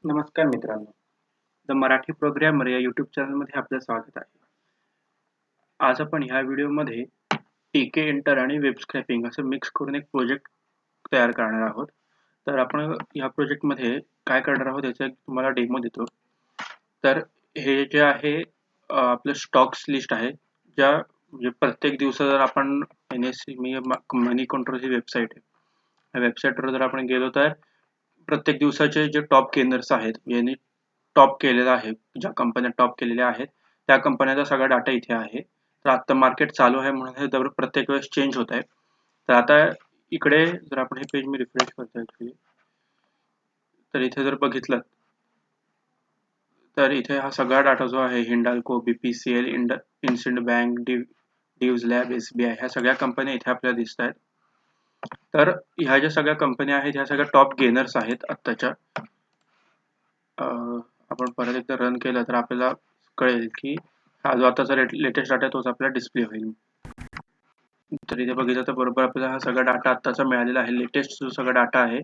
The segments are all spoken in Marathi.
नमस्कार मित्रांनो, द मराठी प्रोग्रामर या यूट्यूब चॅनलमध्ये आपलं स्वागत आहे. आज आपण ह्या व्हिडिओमध्ये टीके एंटर आणि वेब स्क्रॅपिंग असं मिक्स करून एक प्रोजेक्ट तयार करणार आहोत. तर आपण ह्या प्रोजेक्टमध्ये काय करणार आहोत याचा एक तुम्हाला डेमो देतो. तर हे जे आहे आपलं स्टॉक्स लिस्ट आहे, ज्या म्हणजे प्रत्येक दिवसा जर आपण NSE मनी कंट्रोलची वेबसाईट आहे. या वेबसाईटवर जर आपण गेलो तर प्रत्येक दिवसाचे जे टॉप गेनर्स आहेत, यांनी टॉप केलेला आहे, ज्या कंपन्या टॉप केलेल्या आहेत त्या कंपन्यांचा सगळा डाटा इथे आहे. तर आता मार्केट चालू आहे म्हणून हे दर प्रत्येक वेळेस चेंज होत आहे. तर आता इकडे जर आपण हे पेज मी रिफ्रेश करतो ऍक्च्युली, तर इथे जर बघितलं तर इथे हा सगळा डाटा जो आहे Hindalco, BPCL, IndusInd bank, Divi's lab, SBI ह्या सगळ्या कंपन्या इथे आपल्याला दिसत आहेत. तर ह्या ज्या सगळ्या कंपन्या आहेत ह्या सगळ्या टॉप गेनर्स आहेत आत्ताच्या. आपण परत एकदा रन केलं तर आपल्याला कळेल की हा जो आताचा लेटेस्ट डाटा आहे तोच आपल्याला डिस्प्ले होईल. तर इथे बघितलं तर बरोबर आपल्याला हा सगळा डाटा आत्ताचा मिळालेला आहे. लेटेस्ट जो सगळा डाटा आहे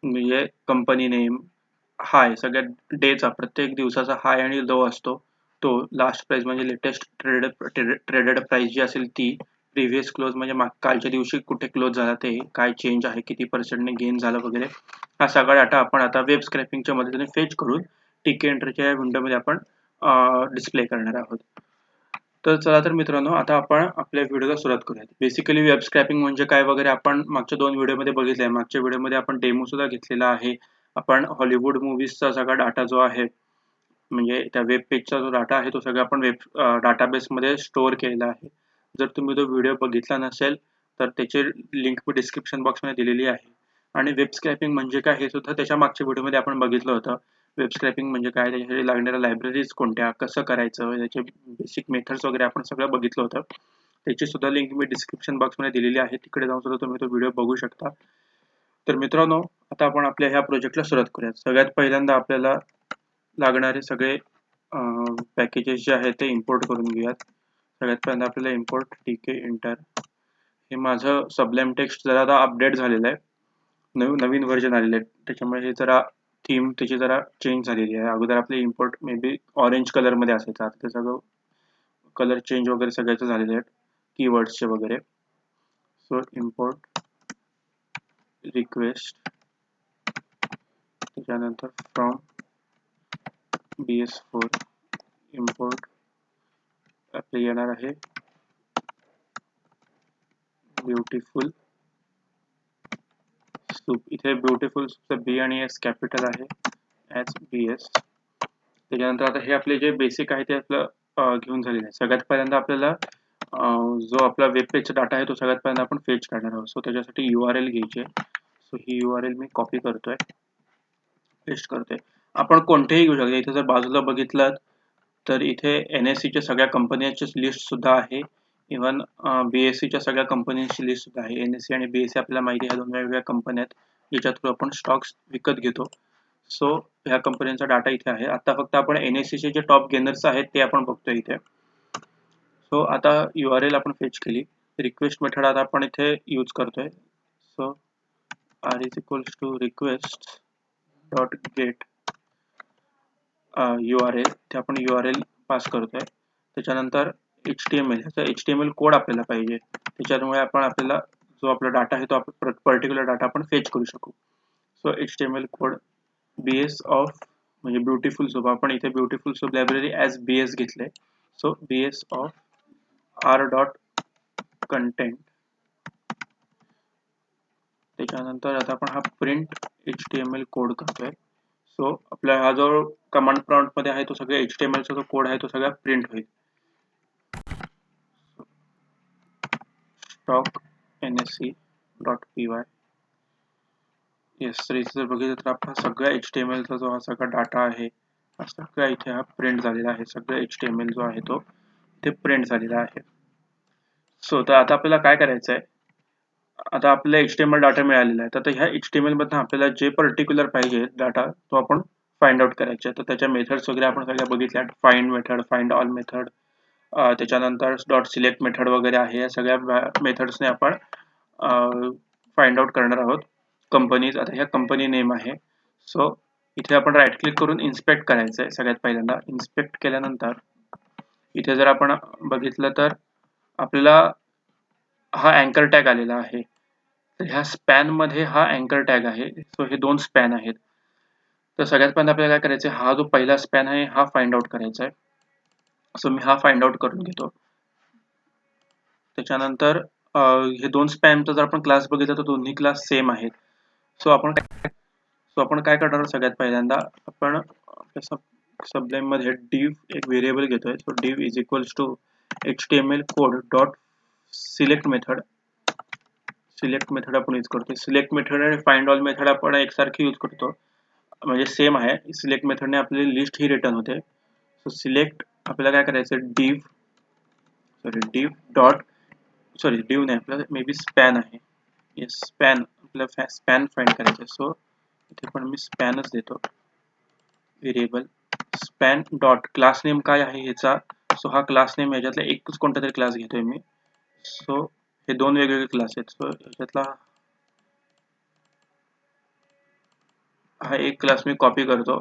म्हणजे कंपनी नेम, हाय सगळ्या डेचा, प्रत्येक दिवसाचा हाय आणि लो असतो तो, लास्ट प्राइस म्हणजे लेटेस्ट ट्रेडेड प्राइस जी असेल ती, प्रिव्हियस क्लोज म्हणजे कालच्या दिवशी कुठे क्लोज झाला ते, काय चेंज आहे, किती पर्सेंटने गेन झालं वगैरे, हा सगळा डाटा आपण आता वेब स्क्रॅपिंगच्या मदतीने फेच करून टीके एंटरच्या या विंडोमध्ये आपण डिस्प्ले करणार आहोत. तर चला तर मित्रांनो, आता आपण आपल्या व्हिडिओला सुरुवात करूयात. बेसिकली वेब स्क्रॅपिंग म्हणजे काय वगैरे आपण मागच्या 2 व्हिडिओमध्ये बघितलं आहे. मागच्या व्हिडिओमध्ये आपण डेमो सुद्धा घेतलेला आहे. आपण हॉलिवूड मूव्हीजचा सगळा डाटा जो आहे, म्हणजे त्या वेब पेजचा जो डाटा आहे तो सगळा आपण डाटाबेसमध्ये स्टोअर केलेला आहे. जर तुम्ही तो व्हिडिओ बघितला नसेल तर त्याची लिंक मी डिस्क्रिप्शन बॉक्समध्ये दिलेली आहे. आणि वेब स्क्रॅपिंग म्हणजे काय हे सुद्धा त्याच्या मागच्या व्हिडिओमध्ये आपण बघितलं होतं. वेब स्क्रॅपिंग म्हणजे काय, त्याच्यासाठी लागणाऱ्या लायब्ररीज कोणत्या, कसं करायचं, त्याचे बेसिक मेथड्स वगैरे आपण सगळं बघितलं होतं. त्याची सुद्धा लिंक मी डिस्क्रिप्शन बॉक्समध्ये दिलेली आहे. तिकडे जाऊन सुद्धा तुम्ही तो व्हिडिओ बघू शकता. तर मित्रांनो, आता आपण आपल्या ह्या प्रोजेक्टला सुरुवात करूयात. सगळ्यात पहिल्यांदा आपल्याला लागणारे सगळे पॅकेजेस जे आहेत ते इम्पोर्ट करून घेऊयात. सगळ्यात पहिल्यांदा आपल्याला इम्पोर्ट टीके एंटर. हे माझं सबलाईम टेक्स्ट जरा आता अपडेट झालेलं आहे, नवीन व्हर्जन आलेलं आहे, त्याच्यामुळे हे जरा थीम त्याची जरा चेंज झालेली आहे. अगोदर आपले इम्पोर्ट मे बी ऑरेंज कलरमध्ये असायचं, आता ते सगळं कलर चेंज वगैरे सगळ्याचे झालेले आहेत, कीवर्ड्सचे वगैरे. सो इम्पोर्ट रिक्वेस्ट, त्याच्यानंतर फ्रॉम BS4 इम्पोर्ट आपले येणार आहे ब्युटिफुल सूप. इथे ब्युटिफुल सूपचं B आणि S कॅपिटल आहे, BS. त्याच्यानंतर आता हे आपले जे बेसिक आहे ते आपलं घेऊन झालेलं आहे. सगळ्यात पहिल्यांदा आपल्याला जो आपला वेब पेजचा डाटा आहे तो सगळ्यात पहिल्यांदा आपण फेच करणार आहोत. सो त्याच्यासाठी URL घ्यायचे. सो ही URL मी कॉपी करतोय, पेस्ट करतोय. आपण कोणतेही घेऊ शकतो. इथे जर बाजूला बघितलं तर इथे NSE च्या सगळ्या कंपन्यांची लिस्ट सुद्धा आहे. इव्हन BSE च्या सगळ्या कंपन्यांची लिस्ट सुद्धा आहे. NSE आणि BSE आपल्याला माहिती आहे, 2 वेगवेगळ्या कंपन्या आहेत ज्याच्या थ्रू आपण स्टॉक्स विकत घेतो. सो ह्या कंपन्यांचा डाटा इथे आहे. आता फक्त आपण NSE चे जे टॉप गेनर्स आहेत ते आपण बघतोय इथे. सो आता URL आपण फेच केली. रिक्वेस्ट मेथड आता आपण इथे यूज करतोय. So r is equals to request dot get URL, ते आपण URL पास करतोय. त्याच्यानंतर HTML, ह्याचा HTML कोड आपल्याला पाहिजे, त्याच्यामुळे आपल्याला जो आपला डाटा आहे तो पर्टिक्युलर डाटा आपण फेच करू शकू. So HTML code BS of म्हणजे ब्युटिफुल सूप, आपण इथे beautiful soup library as BS घेतले. So BS of r dot content. त्याच्यानंतर आता आपण हा प्रिंट HTML कोड करतोय. सो आपला हा जो कमांड प्रॉम्प्ट मध्ये आहे तो सगळा HTML चा जो कोड आहे तो सगळा प्रिंट होईल. Stock NSE.py. येस, तर इथे जर बघितलं तर आपला सगळा HTML चा जो हा सगळा डाटा आहे हा सगळा इथे हा प्रिंट झालेला आहे. सगळा HTML जो आहे तो इथे प्रिंट झालेला आहे. सो तर आता आपल्याला काय करायचं आहे, आता आपल्याला HTML डाटा मिळालेला आहे. तर ह्या HTML मधून आपल्याला जे पर्टिक्युलर पाहिजे डाटा तो आपण फाइंड आउट करायचे. तर त्याच्या मेथड्स वगैरे आपण सगळ्या बघितल्या, find method, find all method, त्याच्यानंतर डॉट सिलेक्ट मेथड वगैरे आहे. या सगळ्या मेथड्सने आपण फाइंड आउट करणार आहोत कंपनीज. आता ह्या कंपनी नेम आहे. सो इथे आपण राईट क्लिक करून इन्स्पेक्ट करायचं आहे. सगळ्यात पहिल्यांदा इन्स्पेक्ट केल्यानंतर इथे जर आपण बघितलं तर आपल्याला हा अँकर टॅग आलेला आहे. तर ह्या स्पॅन मध्ये हा अँकर टॅग आहे. सो हे 2 स्पॅन आहेत. तर सगळ्यात पहिल्यांदा आपल्याला काय करायचं आहे, हा जो पहिला स्पॅन आहे हा फाइंड आउट करायचा आहे. सो मी हा फाइंड आउट करून घेतो. त्याच्यानंतर हे 2 स्पॅनचा जर आपण क्लास बघितला तर दोन्ही क्लास सेम आहेत. सो आपण काय करणार सगळ्यात पहिल्यांदा आपण सबलाईम मध्ये div एक व्हेरिएबल घेतोय. So div is equals to html code dot select method आपण यूज करतोय. सिलेक्ट मेथड आणि फाइंड ऑल मेथड आपण एकसारखी यूज करतो, म्हणजे सेम आहे. सिलेक्ट मेथडने आपली लिस्ट ही रिटर्न होते. सो सिलेक्ट आपल्याला काय करायचं div नाही, आपल्याला मे बी स्पॅन आहे. येस स्पॅन, आपल्याला स्पॅन फाइंड करायचं. सो इथे पण मी स्पॅनच देतो variable. Span dot class name काय आहे ह्याचा. सो हा क्लास नेम ह्याच्यातला एकच कोणता तरी क्लास घेतोय मी. सो हे 2 वेगवेगळे क्लास आहेत. सो ह्याच्यातला हा एक क्लास मी कॉपी करतो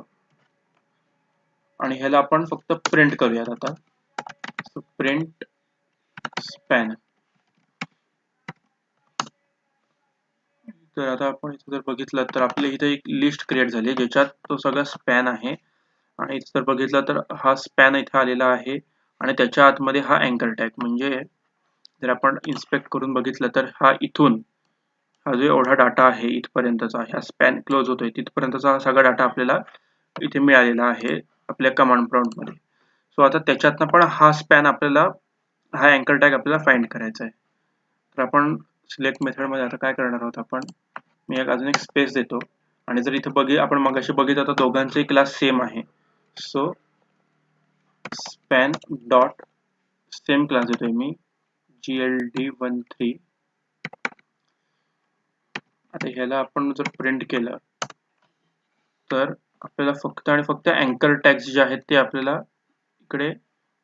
आणि ह्याला आपण फक्त प्रिंट करूयात आता. So print span. तर आता आपण इथे जर बघितलं तर आपल्या इथे एक लिस्ट क्रिएट झाली ज्याच्यात तो सगळा स्पॅन आहे. आणि इथे जर बघितलं तर हा स्पॅन इथे आलेला आहे आणि त्याच्या आतमध्ये हा अँकर टॅग. म्हणजे जर आपण इन्स्पेक्ट करून बघितलं तर हा इथून हा जो एवढा डाटा आहे इथपर्यंतचा, ह्या स्पॅन क्लोज होतोय तिथपर्यंतचा हा सगळा डाटा आपल्याला इथे मिळालेला आहे आपल्या कमांड प्रॉम्प्ट मध्ये. सो आता त्याच्यातनं पण हा स्पॅन आपल्याला, हा अँकर टॅग आपल्याला फाइंड करायचा आहे. तर आपण सिलेक्ट मेथड मध्ये आता काय करणार आहोत, आपण मी अजून एक स्पेस देतो आणि जर इथे आपण मगाशी बघितलं तर दोघांचे क्लास सेम आहे. So span dot same class देतोय मी gld13. आता ह्याला आपण जर प्रिंट केलं तर आपल्याला फक्त आणि फक्त अँकर टॅग्स जे आहेत ते आपल्याला इकडे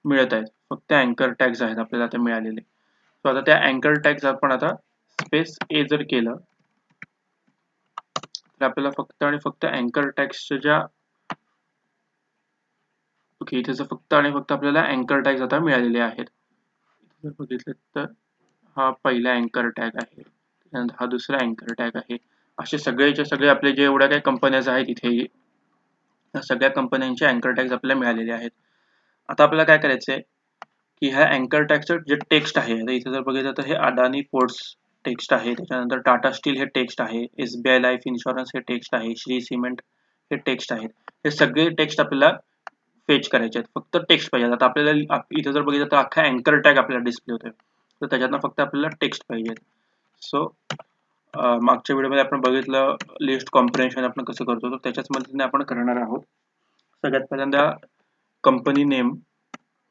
मिळत आहेत. फक्त अँकर टॅग्स आहेत आपल्याला आता मिळालेले. सो आता त्या अँकर टॅग्स आपण आता स्पेस ए जर केलं तर आपल्याला फक्त आणि फक्त अँकर टॅग्सच्या ज्या ओके इथे फक्त आणि फक्त आपल्याला अँकर टॅग्स आता मिळालेले आहेत. जर बघितलं तर हा पहिला अँकर टॅग आहे, त्यानंतर हा दुसरा अँकर टॅग आहे. असे सगळेचे सगळे आपले जे एवढ्या काही कंपन्याज आहेत इथे, या सगळ्या कंपन्यांचे अँकर टॅग्स आपल्याला मिळालेले आहेत. आता आपल्याला काय करायचंय की ह्या अँकर टॅगचं जे टेक्स्ट आहे, आता इथे जर बघितलं तर हे अदानी पोर्ट्स टेक्स्ट आहे, त्याच्यानंतर टाटा स्टील हे टेक्स्ट आहे, SBI लाईफ इन्शुरन्स हे टेक्स्ट आहे, श्री सिमेंट हे टेक्स्ट आहेत. हे सगळे टेक्स्ट आपल्याला फेच करायचे आहेत. फक्त टेक्स्ट पाहिजे. आता आपल्याला इथे जर बघितलं तर अख्खा अँकर टॅग आपल्याला डिस्प्ले होतोय, तर त्याच्यातनं फक्त आपल्याला टेक्स्ट पाहिजे. सो मागच्या व्हिडिओमध्ये आपण बघितलं लिस्ट कॉम्प्रिहेन्शन आपण कसं करतो, तर त्याच्याच मदतीने आपण करणार आहोत. सगळ्यात पहिल्यांदा कंपनी नेम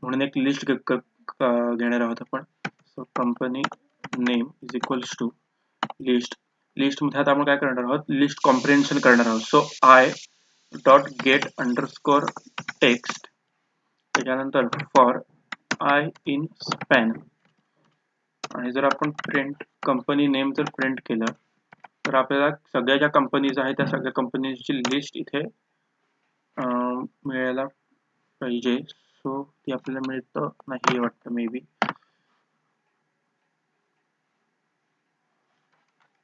म्हणून एक लिस्ट घेणार आहोत आपण. So company name is equals to list मध्ये आता आपण काय करणार आहोत, लिस्ट कॉम्प्रिहेन्शन करणार आहोत. So I dot get underscore text, त्याच्यानंतर फॉर आय इन स्पॅन. आणि जर आपण प्रिंट कंपनी नेम जर प्रिंट केलं तर आपल्याला सगळ्या ज्या कंपनीज आहेत त्या सगळ्या कंपनीची लिस्ट इथे मिळायला पाहिजे. सो ती आपल्याला मिळतं नाही वाटतं मे बी.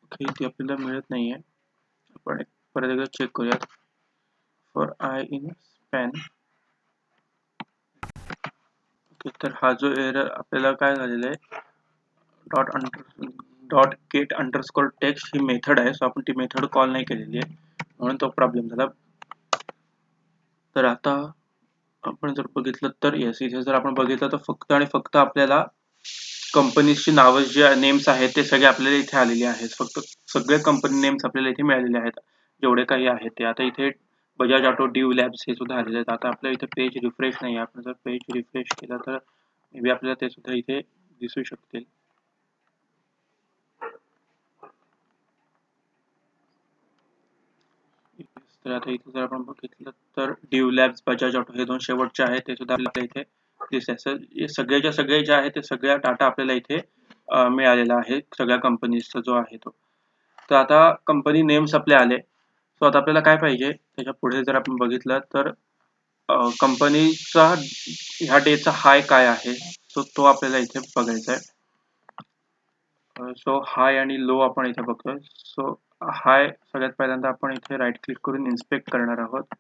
ओके ती आपल्याला मिळत नाहीये. आपण परत एकदा चेक करूयात. For I in span. Okay तर हा जो एरर आपल्याला काय झालेला आहे, डॉट गेट अंडरस्कोर टेक्स्ट ही मेथड आहे. सो आपण ती मेथड कॉल नाही केलेली आहे म्हणून तो प्रॉब्लेम झाला. तर आता आपण जर बघितलं तर येस, इथे जर आपण बघितलं तर फक्त आणि फक्त आपल्याला कंपनीची नावं जे नेम्स आहेत ते सगळे आपल्याला इथे आलेले आहेत. फक्त सगळे कंपनी नेम्स आपल्याला इथे मिळालेले आहेत जेवढे काही आहेत ते. आता इथे बजाज ऑटो, ड्यू लॅब्स हे सुद्धा आलेले आहेत. आता आपल्या इथे पेज रिफ्रेश नाही आहे. आपण जर पेज रिफ्रेश केला तर मे बी आपल्याला ते सुद्धा इथे दिसू शकतील. तर आता इथे जर आपण बघितलं तर ड्यू लॅब्स, बजाज ऑटो हे 2 शेवटचे आहेत ते सुद्धा आपल्याला इथे दिसतात. सगळ्याच्या सगळे जे आहे ते सगळ्या डाटा आपल्याला इथे मिळालेला आहे, सगळ्या कंपनीजचा जो आहे तो. तर आता कंपनी नेम्स आपले आले. सो आता आपल्याला काय पाहिजे त्याच्या पुढे जर आपण बघितलं तर कंपनीचा ह्या डेचा हाय काय आहे तो आपल्याला इथे बघायचा आहे. सो हाय आणि लो आपण इथे बघतोय. सो हाय सगळ्यात पहिल्यांदा आपण इथे राईट क्लिक करून इन्स्पेक्ट करणार आहोत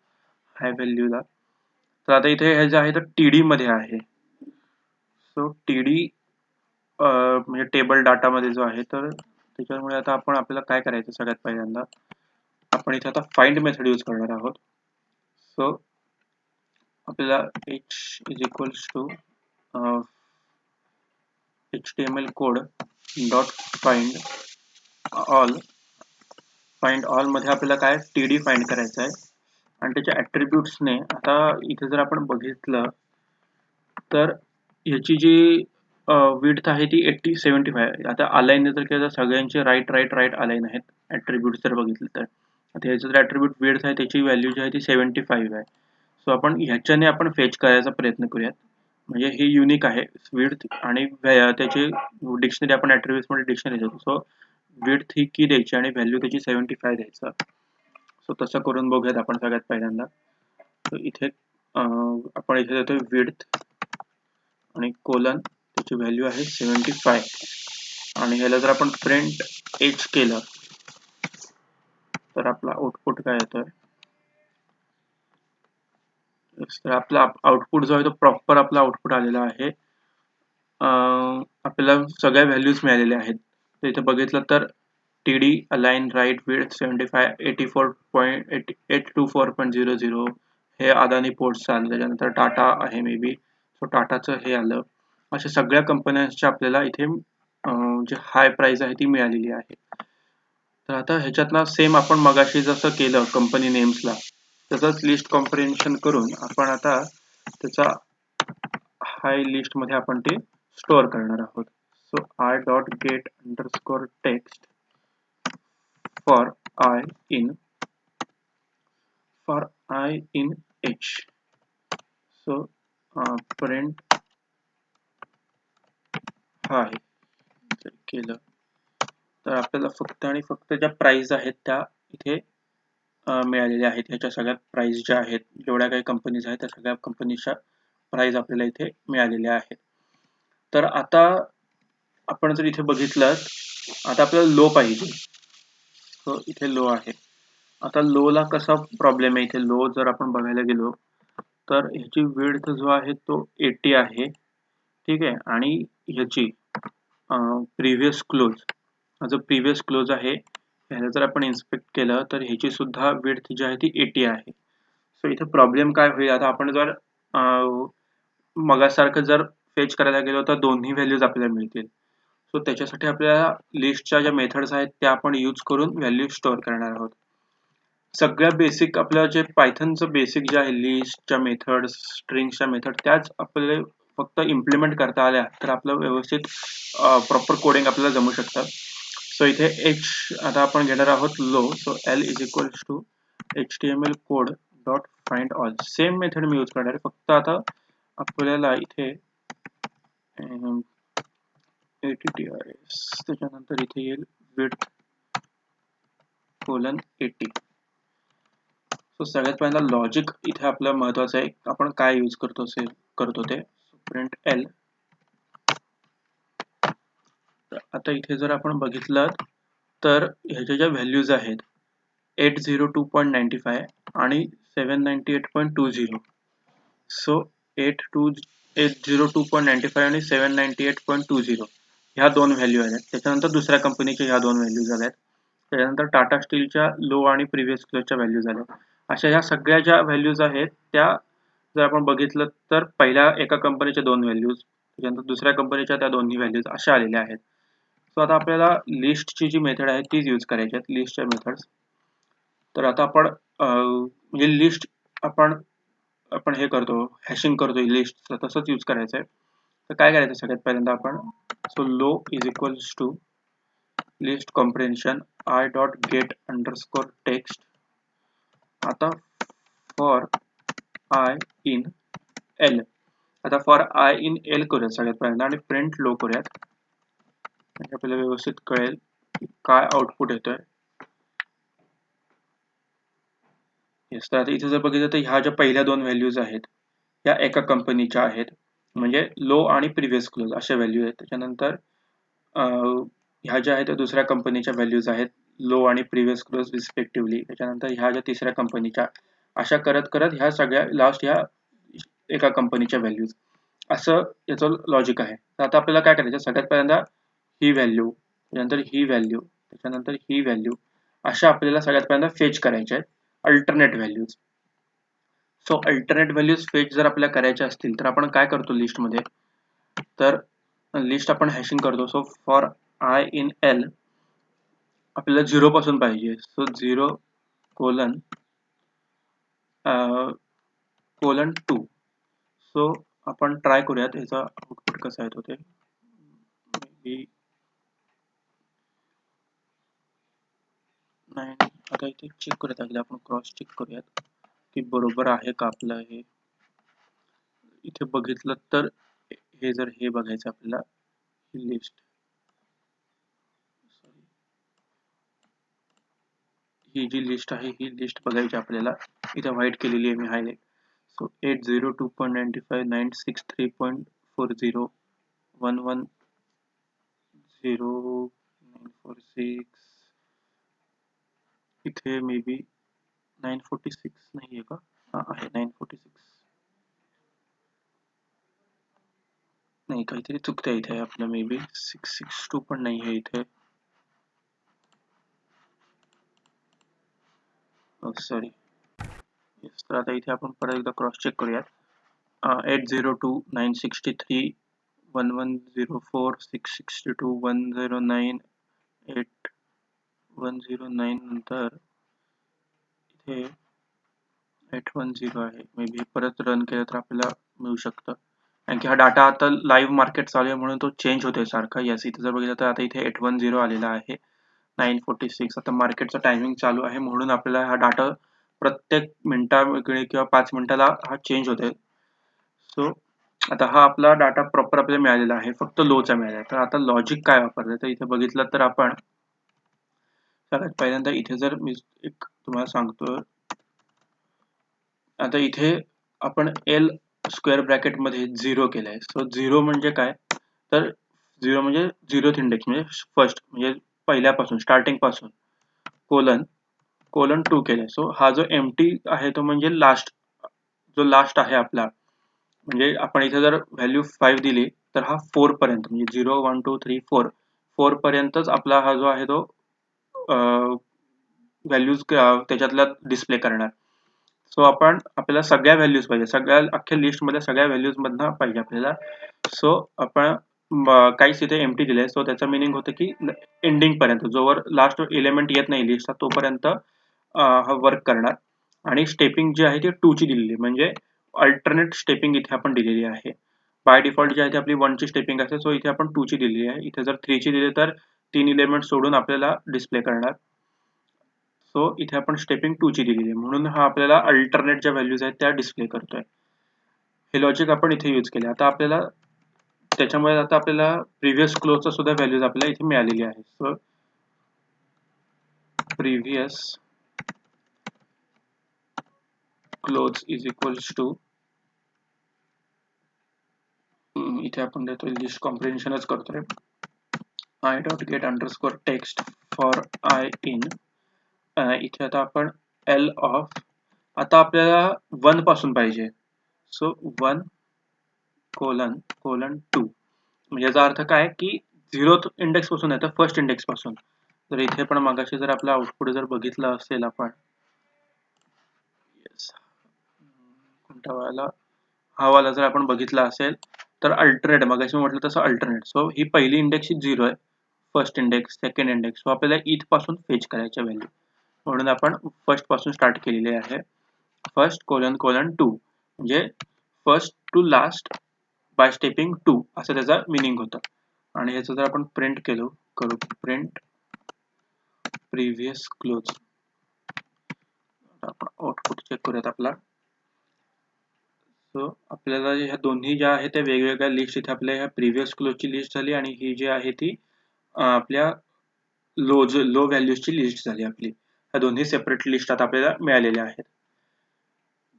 हाय व्हॅल्यूला. तर आता इथे हे जे आहे तर TD मध्ये आहे. सो TD म्हणजे टेबल डाटा मध्ये जो आहे तर त्याच्यामुळे आता आपल्याला काय करायचं सगळ्यात पहिल्यांदा आपण इथे आता फाइंड मेथड यूज करणार आहोत. सो आपल्याला h is equals to HTML code dot find all मध्ये आपल्याला काय TD फाइंड करायचं आहे आणि त्याच्या ऍट्रिब्यूट्सने आता इथे जर आपण बघितलं तर याची जी विड्थ आहे ती 75. आता अलाइन जर केलं तर सगळ्यांचे राईट अलाइन आहेत ऍट्रिब्यूट जर बघितलं तर. आता याचं जर ऍट्रिब्यूट विड्थ आहे त्याची व्हॅल्यू जी आहे ती 75 आहे. सो आपण ह्याच्याने आपण फेच करायचा प्रयत्न करूयात. म्हणजे हे युनिक आहे विड्थ आणि त्याची डिक्शनरी आपण ऍट्रिब्यूट्स मध्ये डिक्शनरी देतो. सो विड्थ ही की द्यायची आणि व्हॅल्यू त्याची 75 द्यायचं. सो तसं करून बघूयात आपण सगळ्यात पहिल्यांदा. सो इथे आपण इथे देतोय विड्थ आणि कोलन त्याची व्हॅल्यू आहे 75 आणि ह्याला जर आपण प्रिंट एच केलं तर आपला आउटपुट काय येतोय तर आपला आउटपुट जो आहे तो प्रॉपर आपला आउटपुट आलेला आहे. आपल्याला सगळ्या व्हॅल्यूज मिळालेल्या आहेत. तर इथे बघितलं तर TD अलाइन राईट विड्थ 75 84.824.00 हे अदानी पोर्ट्सचं आलं. त्याच्यानंतर टाटा आहे मे बी सो टाटाचं हे आलं. अशा सगळ्या कंपन्यांच्या आपल्याला इथे जे हाय प्राइस आहे ती मिळालेली आहे. तर आता ह्याच्यातनं सेम आपण मगाशी जसं केलं कंपनी नेम्सला तसंच लिस्ट कॉम्प्रिहेन्शन करून आपण आता त्याचा हाय लिस्ट मध्ये आपण ते स्टोअर करणार आहोत. So I dot get underscore text for I in H. So print हाय केलं तर आपल्याला फक्त आणि फक्त ज्या प्राइस आहेत त्या इथे मिळालेल्या आहेत. ह्याच्या सगळ्या प्राइस ज्या आहेत जेवढ्या काही कंपनीज आहेत त्या सगळ्या कंपनीच्या प्राइस आपल्याला इथे मिळालेल्या आहेत. तर आता आपण जर इथे बघितलं आता आपल्याला लो पाहिजे. सो इथे लो आहे. आता लो ला कसा प्रॉब्लेम आहे इथे लो जर आपण बघायला गेलो तर ह्याची विड्थ जो आहे तो 80 आहे. ठीक आहे आणि ह्याची प्रिव्हियस क्लोज जो प्रिव्हियस क्लोज आहे ह्याला जर आपण इन्स्पेक्ट केलं तर ह्याची सुद्धा विड्थ जी आहे ती 80 आहे. सो इथे प्रॉब्लेम काय होईल आता आपण जर मगासारखं जर फेच करायला गेलो तर दोन्ही व्हॅल्यूज आपल्याला मिळतील. सो त्याच्यासाठी आपल्याला लिस्टच्या ज्या मेथड्स आहेत त्या आपण यूज करून व्हॅल्यू स्टोअर करणार आहोत. सगळ्या बेसिक आपल्या जे पायथनचं बेसिक जे आहे लिस्टच्या मेथड स्ट्रिंगच्या मेथड त्याच आपल्याला फक्त इम्प्लिमेंट करता आल्या तर आपलं व्यवस्थित प्रॉपर कोडिंग आपल्याला जमू शकतात. सो इथे एच आता आपण घेणार आहोत लो. So L is equals to HTML code dot find all. Same method मी यूज करणार आहे फक्त आता आपल्याला इथे ATTRS त्याच्यानंतर इथे येईल विड्थ कोलन 80. सो सगळ्यात पहिल्यांदा लॉजिक इथे आपलं महत्वाचं आहे आपण काय यूज करतो ते प्रिंट L. आता इथे जर आपण बघितलं तर ह्याच्या ज्या व्हॅल्यूज आहेत 802.95 आणि 798.20. सो 802.95 आणि 798.20 ह्या दोन व्हॅल्यू आहेत. त्याच्यानंतर दुसऱ्या कंपनीच्या ह्या दोन व्हॅल्यूज आल्यात. त्याच्यानंतर टाटा स्टीलच्या लो आणि प्रिव्हियस क्लोजच्या व्हॅल्यूज आल्या. अशा ह्या सगळ्या ज्या व्हॅल्यूज आहेत त्या जर आपण बघितलं तर पहिल्या एका कंपनीच्या दोन व्हॅल्यूज त्याच्यानंतर दुसऱ्या कंपनीच्या त्या दोन्ही व्हॅल्यूज अशा आलेल्या आहेत. सो आता आपल्याला लिस्टची जी मेथड आहे तीच यूज करायची आहेत लिस्टच्या मेथड्स. तर आता आपण म्हणजे लिस्ट आपण हे करतो हॅशिंग करतो लिस्ट तसंच यूज करायचं आहे. तर काय करायचं सगळ्यात पहिल्यांदा आपण so low is equals to list comprehension I dot get underscore text. आता फॉर I in L. आता फॉर I in L करूयात सगळ्यात पहिल्यांदा आणि प्रिंट लो करूयात म्हणजे आपल्याला व्यवस्थित कळेल की काय आउटपुट येतोय. येस, तर आता इथे जर बघितलं तर ह्या ज्या पहिल्या दोन व्हॅल्यूज आहेत या एका कंपनीच्या आहेत, म्हणजे लो आणि प्रिव्हियस क्लोज अशा व्हॅल्यू आहेत. त्याच्यानंतर ह्या ज्या आहेत त्या दुसऱ्या कंपनीच्या व्हॅल्यूज आहेत, लो आणि प्रिव्हियस क्लोज रिस्पेक्टिव्हली. त्याच्यानंतर ह्या ज्या तिसऱ्या कंपनीच्या, अशा करत करत ह्या सगळ्या लास्ट ह्या एका कंपनीच्या व्हॅल्यूज, असं याचं लॉजिक आहे. तर आता आपल्याला काय करायचं, सगळ्यात पहिल्यांदा ही व्हॅल्यू, त्याच्यानंतर ही व्हॅल्यू, त्याच्यानंतर ही व्हॅल्यू, अशा आपल्याला सगळ्यात पहिल्यांदा फेच करायच्या आहेत alternate values. So alternate values fetch जर आपल्याला करायच्या असतील तर आपण काय करतो लिस्टमध्ये, तर लिस्ट आपण हॅशिंग करतो. So for I in L आपल्याला 0 पासून पाहिजे. So 0 colon 2. सो आपण ट्राय करूयात याचा आउटपुट कसा येतो ते. नाही, आता इथे चेक करूयात, अगदी आपण क्रॉस चेक करूयात की बरोबर आहे का आपलं हे. इथे बघितलं तर हे जर हे बघायचं आपल्याला, ही लिस्ट, ही जी लिस्ट आहे ही लिस्ट बघायची आपल्याला. इथे व्हाईट केलेली आहे मी हायलाइट. सो 802.95.93.40.110946 इथे मे बी 946 नाही आहे का? हा आहे 946. नाही, काहीतरी चुकतंय इथे आपलं, मे बी 662 पण नाही आहे इथे. सॉरी. तर आता इथे आपण परत एकदा क्रॉस चेक करूयात. 802.963.1104.662.109.810 नंतर इथे 810 आहे. मे बी परत रन केलं तर आपल्याला मिळू शकतं, कारण की हा डाटा आता लाईव्ह मार्केट चालू आहे म्हणून तो चेंज होतोय सारखा. यस, इथे जर बघितलं तर आता इथे 810 आलेला आहे. 946 आता मार्केटचं टायमिंग चालू आहे म्हणून आपल्याला हा डाटा प्रत्येक मिनिटावेळी किंवा 5 मिनिटाला हा चेंज होतोय. सो आता हा आपला डाटा प्रॉपर आपल्याला मिळालेला आहे, फक्त लोचा मिळाला. तर आता लॉजिक काय वापरलं तर इथे बघितलं तर आपण सगळ्यात पहिल्यांदा इथे जर मी एक तुम्हाला सांगतो, आता इथे आपण एल स्क्वेअर ब्रॅकेट मध्ये 0 केलाय. सो 0 म्हणजे काय, तर 0 म्हणजे 0th इंडेक्स म्हणजे फर्स्ट, म्हणजे पहिल्यापासून स्टार्टिंग पासून, कोलन 2 केलाय. सो हा जो एम्प्टी आहे तो म्हणजे लास्ट, जो लास्ट आहे आपला, म्हणजे आपण इथे जर व्हॅल्यू 5 दिली तर हा 4 पर्यंत, म्हणजे 0 1 2 3 4 पर्यंतच आपला हा जो आहे तो व्हॅल्यूज त्याच्यातला डिस्प्ले करणार. सो आपल्याला सगळ्या व्हॅल्यूज पाहिजे, सगळ्या अख्ख्या लिस्ट मध्ये सगळ्या व्हॅल्यूज मधनं पाहिजे आपल्याला. सो आपण काहीच इथे एम्प्टी दिले, सो त्याचं मिनिंग होतं की एंडिंग पर्यंत, जोवर लास्ट एलिमेंट येत नाही लिस्टचा तोपर्यंत हा वर्क करणार. आणि स्टेपिंग जी आहे ती 2 ची दिलेली, म्हणजे अल्टरनेट स्टेपिंग इथे आपण दिलेली आहे. बाय डिफॉल्ट जी आहे ती आपली 1 ची स्टेपिंग असते, सो इथे आपण 2 ची दिलेली आहे. इथे जर 3 ची दिली तर 3 एलिमेंट सोडून आपल्याला डिस्प्ले करणार. सो इथे आपण स्टेपिंग 2 ची दिलेली आहे म्हणून हा आपल्याला अल्टरनेट ज्या व्हॅल्यूज आहेत त्या डिस्प्ले करतोय. हे लॉजिक आपण इथे यूज केले. आता आपल्याला त्याच्यामुळे आता आपल्याला प्रिव्हियस क्लोजचा सुद्धा व्हॅल्यूज आपल्याला इथे मिळालेली आहे. So previous close is equals to, इथे आपण देतोय लिस्ट कॉम्प्रिहेन्शनच करतोय, I dot get underscore text for I in. इथे आता आपण एल ऑफ, आता आपल्याला 1 पासून पाहिजे. सो 1 कोलन 2, म्हणजे याचा अर्थ काय की 0th इंडेक्स पासून आहे तर फर्स्ट इंडेक्स पासून. तर इथे पण मगाशी जर आपलं आउटपुट जर बघितलं असेल आपण, कोणत्या वेळेला हा वाला जर आपण बघितला असेल तर अल्टरनेट, मगाशी म्हटलं तसं अल्टरनेट. सो ही पहिली इंडेक्स 0 आहे, first index, second index. So आपल्याला इथ पासून फेच करायच्या व्हॅल्यू, म्हणून आपण फर्स्ट पासून स्टार्ट केलेली आहे. फर्स्ट कोलन 2, म्हणजे first to last by stepping 2 असं त्याचा मिनिंग होतं. आणि याचं जर आपण प्रिंट करू प्रिंट प्रिव्हियस क्लोज, आपण आउटपुट चेक करूयात आपला. सो आपल्याला ह्या दोन्ही ज्या आहेत त्या वेगवेगळ्या लिस्ट, इथे आपल्या ह्या प्रिव्हियस क्लोजची लिस्ट झाली आणि ही जी आहे ती आपल्या लो व्हॅल्यूजची लिस्ट झाली आपली. ह्या दोन्ही सेपरेट लिस्ट आता आपल्याला मिळालेल्या आहेत.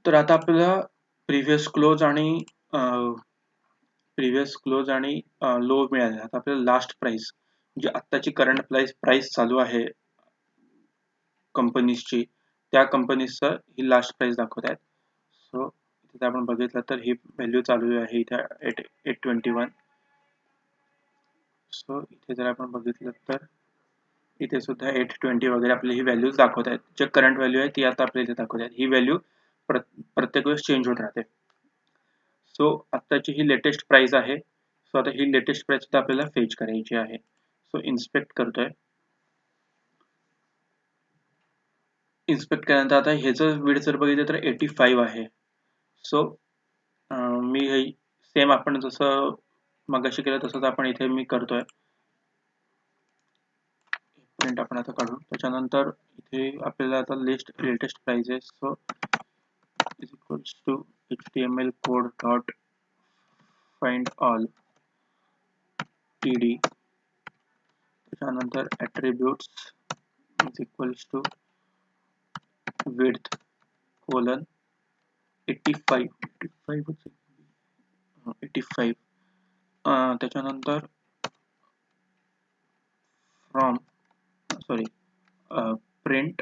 तर आता आपल्याला प्रिव्हियस क्लोज आणि लो मिळाले. आता आपल्याला लास्ट प्राइस म्हणजे आत्ताची करंट प्राइस चालू आहे कंपनीजची, त्या कंपनीजचा ही लास्ट प्राइस दाखवत आहेत. सो इथे आपण बघितलं तर ही व्हॅल्यू चालू आहे इथे 821. सो इथे जर आपण बघितलं तर इथे सुद्धा 820 वगैरे आपली ही व्हॅल्यूज दाखवत आहेत. जे करंट व्हॅल्यू आहे ती आता आपल्या इथे दाखवत आहेत. ही व्हॅल्यू प्रत्येक वेळेस चेंज होत राहते. सो आत्ताची ही लेटेस्ट प्राइस आहे. सो आता ही लेटेस्ट प्राइस सुद्धा आपल्याला फेच करायची आहे. सो इन्स्पेक्ट करतोय. इन्स्पेक्ट केल्यानंतर आता ह्याचं विड्थ जर बघितलं तर 85 आहे. सो मी हे सेम आपण जसं मगाशी केलं तसंच आपण इथे मी करतोय. प्रिंट आपण आता काढू. त्याच्यानंतर इथे आपल्याला आता लेटेस्ट प्राइस आहे. So is equals to html code dot find all td. त्याच्यानंतर attributes is equals to width colon 85. त्याच्यानंतर print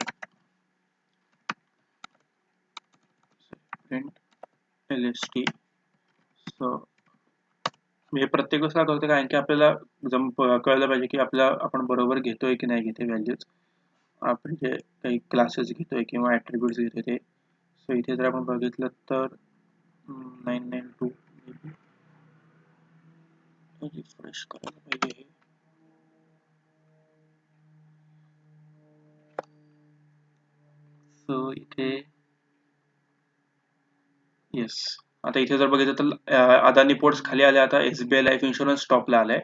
lst. सो हे प्रत्येक वेळेस काय करतो कारण की आपल्याला कळलं पाहिजे की आपण बरोबर घेतोय की नाही घेते व्हॅल्यूज. आपण जे काही क्लासेस घेतोय किंवा ॲट्रिब्यूट्स घेतोय ते. सो इथे जर आपण बघितलं तर 992 रिफ्रेश करायला पाहिजे हे. सो इथे येस, आता इथे जर बघितलं तर अदानी पोर्ट्स खाली आले. आता SBI लाईफ इन्शुरन्स टॉपला आलाय.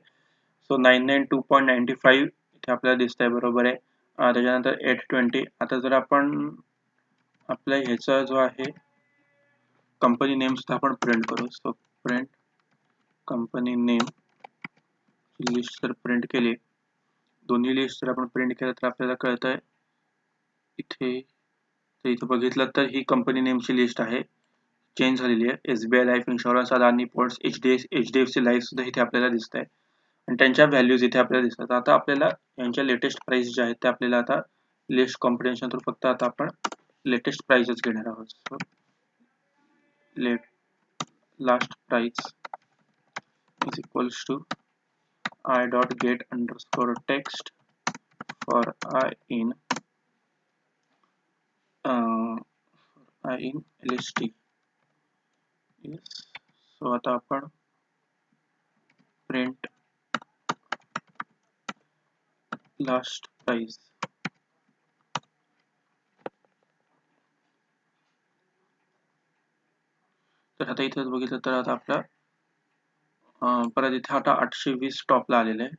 सो 992.95 इथे आपल्याला दिसतंय बरोबर आहे. त्याच्यानंतर 820. आता जर आपण आपल्या ह्याचा जो आहे कंपनी नेम सुद्धा आपण प्रिंट करू. So print company name list जर प्रिंट केली, दोन्ही लिस्ट जर आपण प्रिंट केलं तर आपल्याला कळतंय इथे बघितलं तर ही कंपनी नेमची लिस्ट आहे, चेंज झालेली आहे. SBI life insurance, Adani ports, HDFC life सुद्धा इथे आपल्याला दिसत आहे आणि त्यांच्या व्हॅल्यूज इथे आपल्याला दिसतात. आता आपल्याला यांच्या लेटेस्ट प्राइस ज्या आहेत त्या आपल्याला आता लिस्ट कॉम्प्रिहेन्शन थ्रू फक्त आता आपण लेटेस्ट प्राइसच घेणार आहोत. So last price is equals to i.get_text for I in lst. yes. So आता आपण प्रिंट लास्ट प्राइस. तर आता इथे बघितलं तर आता आपला परत इथे आता 820 टॉपला आलेलं आहे.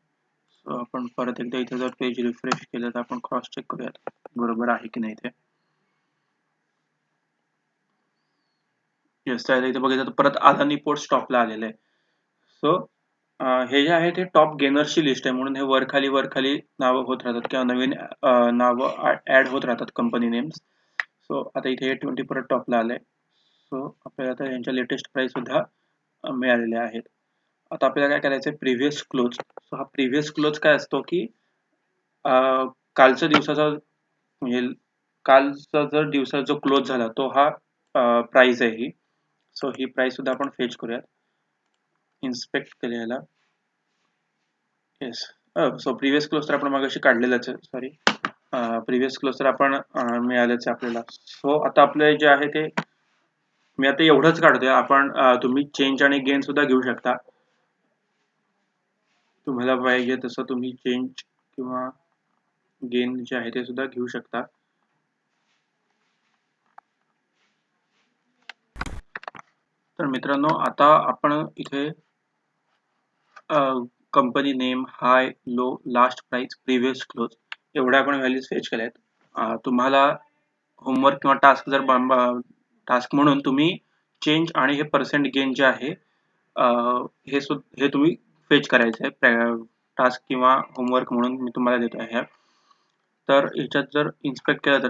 सो आपण परत एकदा इथे जर पेज रिफ्रेश केलं तर आपण क्रॉस चेक करूयात बरोबर आहे की नाही ते. येस, तर इथे बघितलं तर परत अदानी पोर्ट्स टॉपला आलेलं आहे. सो हे जे आहे ते टॉप गेनर्सची लिस्ट आहे, म्हणून हे वर खाली नावं होत राहतात किंवा नवीन नावं ऍड होत राहतात कंपनी नेम्स. सो आता इथे 20 परत टॉपला आलंय. सो आपल्याला आता यांच्या लेटेस्ट प्राइस सुद्धा मिळालेल्या आहेत. आता आपल्याला काय करायचंय, प्रिव्हियस क्लोज. सो हा प्रिव्हियस क्लोज काय असतो की कालच्या दिवसाचा म्हणजे कालचा जर दिवसाचा जो क्लोज झाला तो हा प्राइस आहे ही. सो ही प्राइस सुद्धा आपण फेच करूयात. इन्स्पेक्ट केलेला. येस. सो प्रिव्हियस क्लोज तर आपण मागाशी काढलेलाच आहे. सॉरी, प्रिव्हियस क्लोज तर आपण मिळालेच आहे आपल्याला. सो आता आपले जे आहे ते मी आता एवढंच काढतोय. आपण तुम्ही चेंज आणि गेन सुद्धा घेऊ शकता. तुम्हाला पाहिजे तसं तुम्ही चेंज किंवा गेन जे आहे ते सुद्धा घेऊ शकता. तर मित्रांनो, आता आपण इथे company name, high, low, last price, previous close एवढ्या आपण व्हॅल्यूज फेच केल्या आहेत. तुम्हाला होमवर्क किंवा टास्क म्हणून तुम्ही चेंज आणि हे पर्सेंट गेन जे आहे हे तुम्ही फेच करायचं आहे. टास्क किंवा होमवर्क म्हणून मी तुम्हाला देतो आहे. तर ह्याच्यात जर इन्स्पेक्ट केलं तर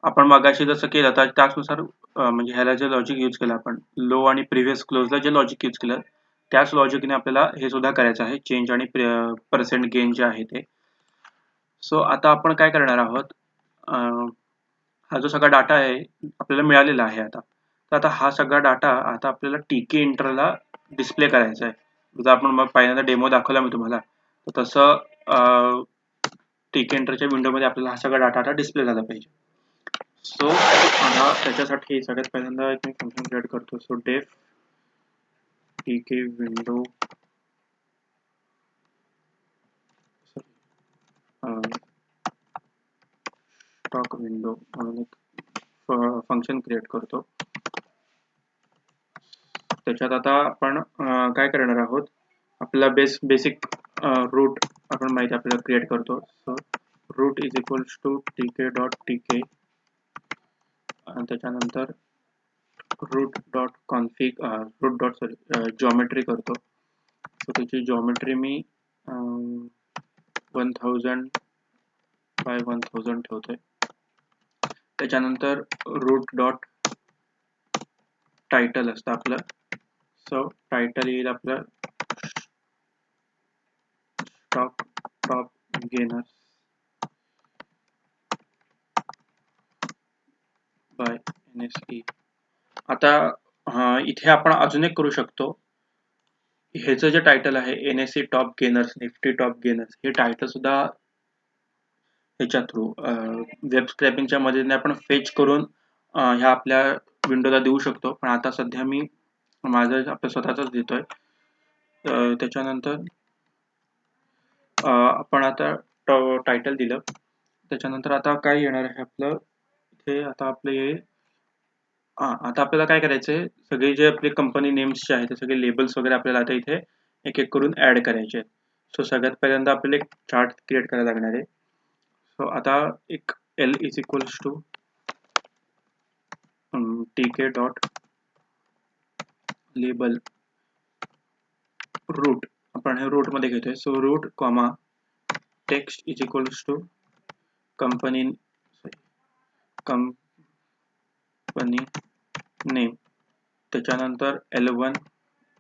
आपण मगाशी जसं केलं तर त्याचनुसार म्हणजे ह्याला जे लॉजिक यूज केलं आपण लो आणि प्रिव्हियस क्लोजला जे लॉजिक यूज केलं त्याच लॉजिकने आपल्याला हे सुद्धा करायचं आहे चेंज आणि पर्सेंट गेन जे आहे ते. सो आता आपण काय करणार आहोत, हा जो सगळा डाटा आहे आपल्याला मिळालेला आहे आता. तर आता हा सगळा डाटा आता आपल्याला टीके इंटरला डिस्प्ले करायचा आहे. जर आपण मग पहिल्यांदा डेमो दाखवला मी तुम्हाला तर तसं टीके इंटरच्या विंडोमध्ये आपल्याला हा सगळा डाटा आता डिस्प्ले झाला पाहिजे. सो आता त्याच्यासाठी सगळ्यात पहिल्यांदा एक मी फंक्शन क्रिएट करतो. सो डेफ टीके विंडो स्टॉक विंडो म्हणून एक फंक्शन क्रिएट करतो. त्याच्यात आता आपण काय करणार आहोत, आपला बेसिक रूट आपण माहिती आपल्याला क्रिएट करतो. So root is equals to TK dot TK आणि त्याच्यानंतर root dot config root dot geometry करतो. सो त्याची जॉमेट्री मी 1000 बाय 1000 ठेवतोय. त्याच्यानंतर रूट डॉट टायटल असतं आपलं. सो टायटल येईल आपलं stock top gainers by NSE. आता इथे आपण अजून एक करू शकतो. ह्याचं जे टायटल आहे NSE top gainers, Nifty top gainers, हे टायटल सुद्धा ह्याच्या थ्रू वेब स्क्रॅपिंगच्या मदतीने आपण फेच करून ह्या आपल्या विंडोला देऊ शकतो. पण आता सध्या मी माझं आपल्या स्वतःच देतोय. त्याच्यानंतर आपण आता टायटल दिलं. त्याच्यानंतर आता काय येणार आहे आपलं इथे, आता आपले आता आपल्याला काय करायचंय, सगळे जे आपले कंपनी नेम्स जे आहेत ते सगळे लेबल्स वगैरे आपल्याला आता इथे एक एक करून ऍड करायचे आहेत. सो सगळ्यात पहिल्यांदा आपल्याला एक चार्ट क्रिएट करायला लागणार आहे. सो आता एक L is equals to TK dot label root, आपण हे रूट मध्ये घेतोय. So root comma text is equals to company name. त्याच्यानंतर L1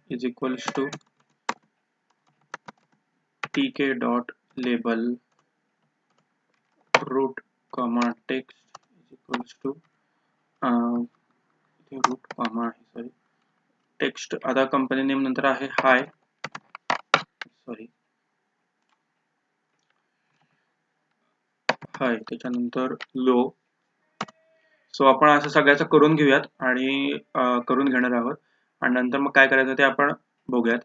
is equals to TK dot label root comma text is equals to root comma sorry text. आता कंपनी नेम नंतर आहे हाय त्याच्यानंतर लो. सो आपण असं सगळ्याचं करून घेऊयात आणि करून घेणार आहोत आणि नंतर मग काय करायचं ते आपण बघूयात.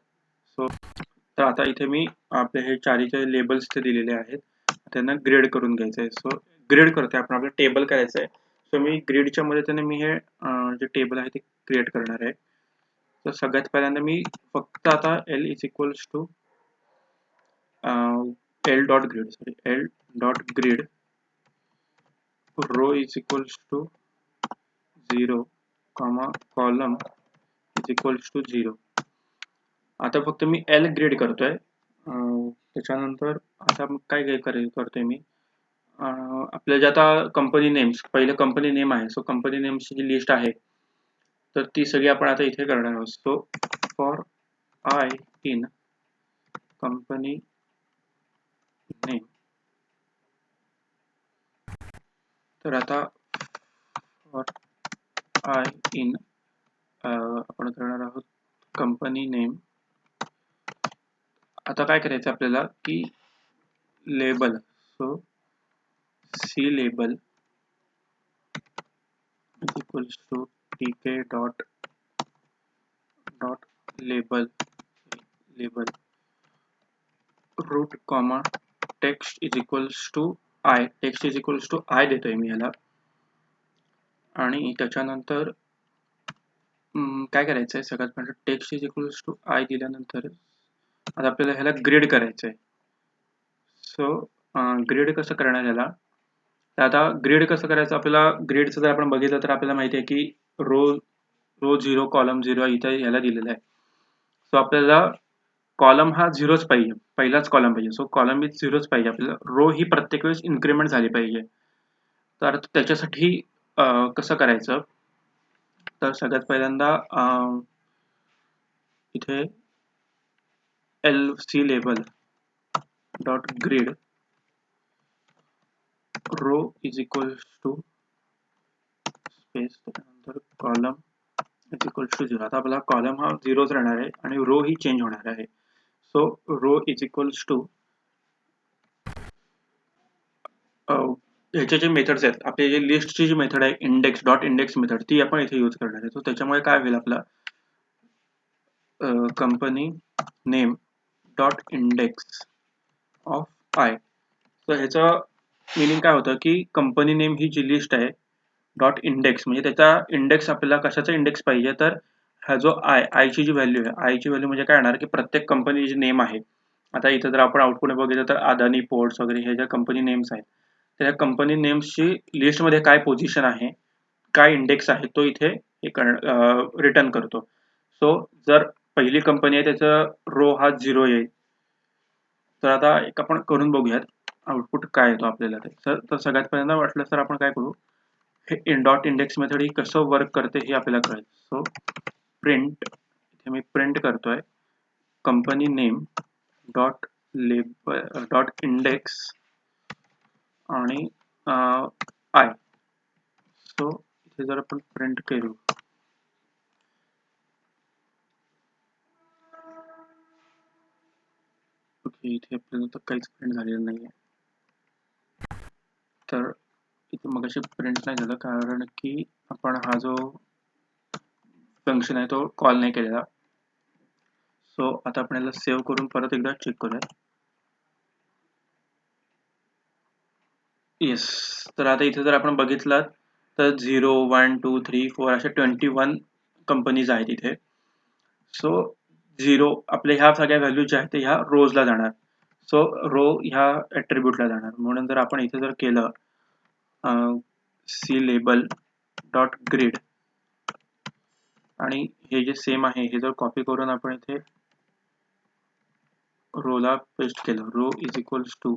सो तर आता इथे मी आपले हे चारीचे लेबल्स ते दिलेले आहेत, त्यांना ग्रेड करून घ्यायचं आहे. सो ग्रेड करते आपण, आपलं टेबल करायचं आहे. सो मी ग्रेडच्या मदतीने मी हे जे टेबल आहे ते क्रिएट करणार आहे. तर सगळ्यात पहिल्यांदा मी फक्त आता L is equals to L dot grid row is equals to 0 comma column is equals to 0. आता फक्त मी L ग्रेड करतोय. त्याच्यानंतर आता काय करतोय मी, आपल्या जे आता कंपनी नेम्स, पहिलं कंपनी नेम आहे. सो कंपनी नेम्सची जी लिस्ट आहे तर ती सगळी आपण आता इथे करणार आहोत. So for I in company name, तर आता फॉर आय इन आपण करणार आहोत कंपनी नेम. आता काय करायचं आपल्याला की label, so C label equals to TK dot label root comma text is equals to I. Text is equals to I देतोय मी याला. आणि त्याच्यानंतर काय करायचंय, सगळ्यात पहिले text is equals to I दिल्यानंतर आता आपल्याला ह्याला ग्रेड करायचंय. सो ग्रेड कसं करणार ह्याला, तर आता ग्रेड कसं करायचं, आपल्याला ग्रेडचं जर आपण बघितलं तर आपल्याला माहिती आहे की रो 0 कॉलम 0 इथे ह्याला दिलेला आहे. सो आपल्याला कॉलम हा 0च पाहिजे, पहिलाच कॉलम पाहिजे. सो कॉलम विथ 0च पाहिजे आपल्याला. रो ही प्रत्येक वेळेस इन्क्रीमेंट झाली पाहिजे. तर त्याच्यासाठी कसं करायचं तर सगळ्यात पहिल्यांदा इथे LC label dot grid row is equals to space त्यानंतर column is equals to 0. आता आपला कॉलम हा 0च राहणार आहे आणि रो ही चेंज होणार आहे. So row is equals to ह्याचे जे मेथड्स आहेत आपले जे लिस्टची जी मेथड आहे इंडेक्स डॉट इंडेक्स मेथड ती आपण इथे यूज करणार आहे. सो त्याच्यामुळे काय होईल आपला company name dot index of I. तर ह्याचं मिनिंग काय होतं की कंपनी नेम ही जी लिस्ट आहे डॉट इंडेक्स म्हणजे त्याचा इंडेक्स आपल्याला कशाचा इंडेक्स पाहिजे तर हा जो आयची जी व्हॅल्यू आहे आयची व्हॅल्यू म्हणजे काय येणार की प्रत्येक कंपनी जे नेम आहे. आता इथं जर आपण आउटपुट बघितलं तर अदानी पोर्ट्स वगैरे हे ज्या कंपनी नेम्स आहेत त्या कंपनी नेम्सची लिस्टमध्ये काय पोझिशन आहे काय इंडेक्स आहे तो इथे रिटर्न करतो. सो जर पहिली कंपनी आहे त्याचं रो हा 0 येईल. तर आता एक आपण करून बघूयात आउटपुट काय येतो आपल्याला ते. तर सगळ्यात पहिल्यांदा वाटलं तर आपण काय करू हे डॉट इंडेक्स मेथड ही कसं वर्क करते हे आपल्याला कळेल. सो प्रिंट इथे मी प्रिंट करतोय company name dot label dot index आणि आय. सो इथे जर आपण प्रिंट करू ओके इथे आपल्याला तर काहीच प्रिंट झालेलं नाहीये. तर इथे मगाशी प्रिंट नाही झालं कारण की आपण हा जो फंक्शन आहे तो कॉल नाही केलेला. सो आता आपण याला सेव्ह करून परत एकदा चेक करूया. येस. तर आता इथे जर आपण बघितलं तर 0 1 2 3 4 अशा 21 कंपनीज आहेत इथे. सो 0 आपल्या ह्या सगळ्या व्हॅल्यू ज्या आहेत ह्या रोजला जाणार. सो रो ह्या ॲट्रिब्यूटला जाणार. म्हणून जर आपण इथे जर केलं सी लेबल डॉट ग्रिड आणि हे जे सेम आहे हे जर कॉपी करून आपण इथे रोला पेस्ट केलं रो इज इक्वल्स टू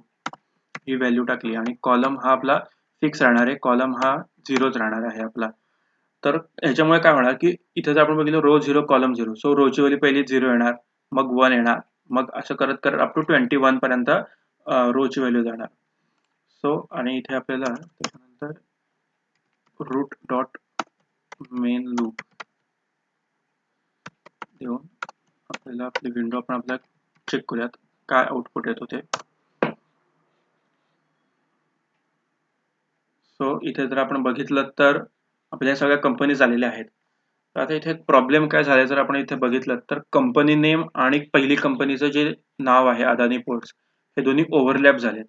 ही व्हॅल्यू टाकली आणि कॉलम हा आपला फिक्स राहणार आहे कॉलम हा 0च राहणार आहे आपला. तर ह्याच्यामुळे काय होणार की इथे जर आपण बघितलं रो 0 कॉलम 0 सो रोची व्हॅल्यू पहिली 0 येणार मग 1 येणार मग असं करत करत अप टू 21 पर्यंत रोची व्हॅल्यू जाणार. सो आणि इथे आपल्याला त्याच्यानंतर रूट डॉट मेन लूप देऊन आपल्याला आपली विंडो आपण आपल्याला चेक करूयात काय आउटपुट येतो ते. सो इथे जर आपण बघितलं तर आपल्या सगळ्या कंपनीज आलेल्या आहेत. तर आता इथे प्रॉब्लेम काय झाला जर आपण इथे बघितलं तर कंपनी नेम आणि पहिली कंपनीचं जे नाव आहे अदानी पोर्ट्स हे दोन्ही ओव्हरलॅप झालेत.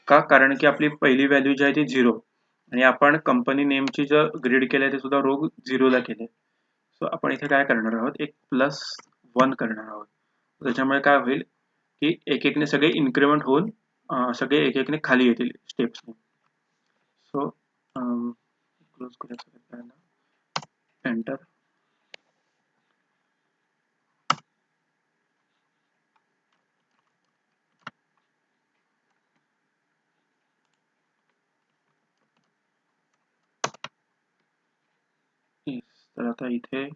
का कारण की आपली पहिली व्हॅल्यू जी आहे ती 0 आणि आपण कंपनी नेमची जे ग्रीड केले ते सुद्धा रो 0 ला केले. सो आपण इथे काय करणार आहोत एक +1 करणार आहोत. त्याच्यामुळे काय होईल की एक एकने सगळे इन्क्रिमेंट होऊन सगळे एक एकने खाली येतील स्टेप्स. सो क्लोज करूया एंटर. तर आता इथे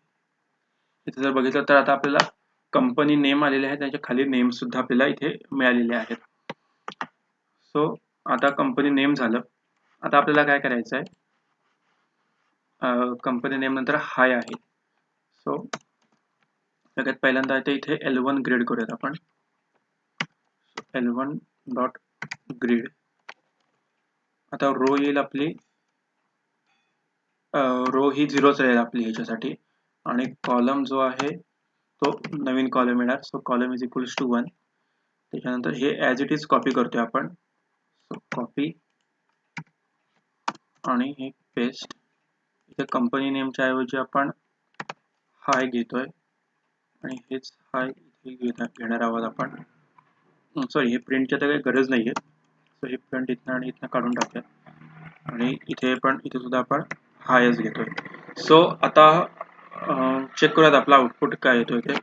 जर बघितलं तर आता आपल्याला कंपनी नेम आलेले आहेत त्याच्या खाली नेम सुद्धा आपल्याला इथे मिळालेले आहेत. सो आता कंपनी नेम झालं. आता आपल्याला काय करायचं आहे कंपनी नेम नंतर हाय आहे. सो सगळ्यात पहिल्यांदा इथे L1 ग्रीड करूयात आपण. L1 डॉट ग्रीड आता रो येईल आपली रो ही 0च राहील आपली ह्याच्यासाठी आणि कॉलम जो आहे तो नवीन कॉलम येणार. So column is equals to 1. त्याच्यानंतर हे ॲज इट इज कॉपी करतोय आपण. सो कॉपी आणि हे पेस्ट. इथे कंपनी नेमच्या ऐवजी आपण हाय घेतोय आणि हेच हाय इथे घेणार आहोत आपण. सॉरी हे प्रिंटची तर काही गरज नाही आहे. सो हे प्रिंट इथनं आणि इथनं काढून टाकूया आणि इथे सुद्धा आपण हायच घेतोय. सो आता चेक करूयात आपला आउटपुट काय येतोय ते.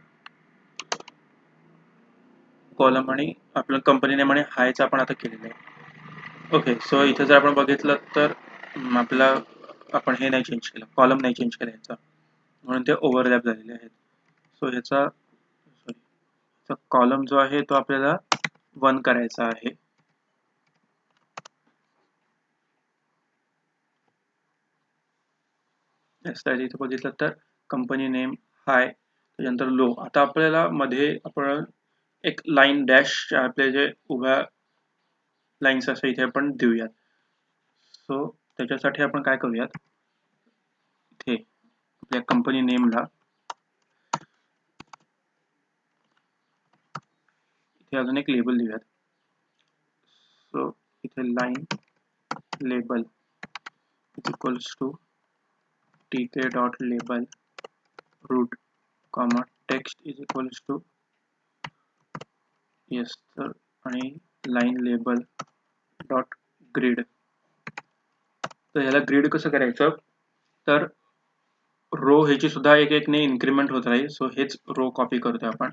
कॉलम आणि आपलं कंपनी नेम आणि हायचं आपण आता केलेलं आहे. ओके. सो इथे जर आपण बघितलं तर आपला आपण हे नाही चेंज केलं, कॉलम नाही चेंज केला ह्याचा, म्हणून ते ओव्हरलॅप झालेले आहेत. सो ह्याचा कॉलम जो आहे तो आपल्याला 1 करायचा आहे. इथे बघितलं तर कंपनी नेम हाय, त्याच्यानंतर लो. आता आपल्याला मध्ये आपण एक लाईन डॅश आपले जे उभ्या लाईन्स असे इथे आपण देऊयात. सो त्याच्यासाठी आपण काय करूयात, इथे आपल्या कंपनी नेमला इथे अजून एक लेबल देऊयात. सो इथे line label is equals to tk.label root comma text is equals to yes sir आणि लाईन लेबल डॉट ग्रिड. तर ह्याला ग्रिड कसं करायचं, तर रो ह्याची सुद्धा एक एक ने इन्क्रीमेंट होत राहील. सो हेच रो कॉपी करतोय आपण,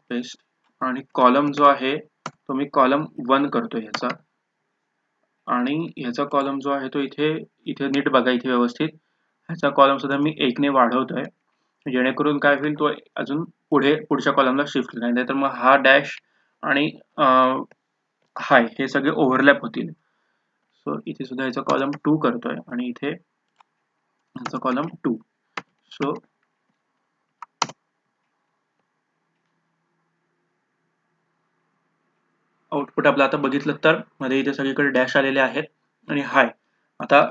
पेस्ट, आणि कॉलम जो आहे तो मी कॉलम 1 करतोय ह्याचा, आणि ह्याचा कॉलम जो आहे तो इथे इथे नीट बघा, इथे व्यवस्थित ह्याचा कॉलम सुद्धा मी 1 ने वाढवतोय, जेणेकरून काय होईल, तो अजून पुढच्या कॉलमला शिफ्ट नाही, नाहीतर मग हा डॅश आणि हाय हे सगळे ओव्हरलॅप होतील. सो इथे सुद्धा ह्याचा कॉलम 2 करतोय आणि इथे ह्याचा कॉलम 2. सो आउटपुट आपलं आता बघितलं तर मध्ये इथे सगळीकडे डॅश आलेले आहेत आणि हाय. आता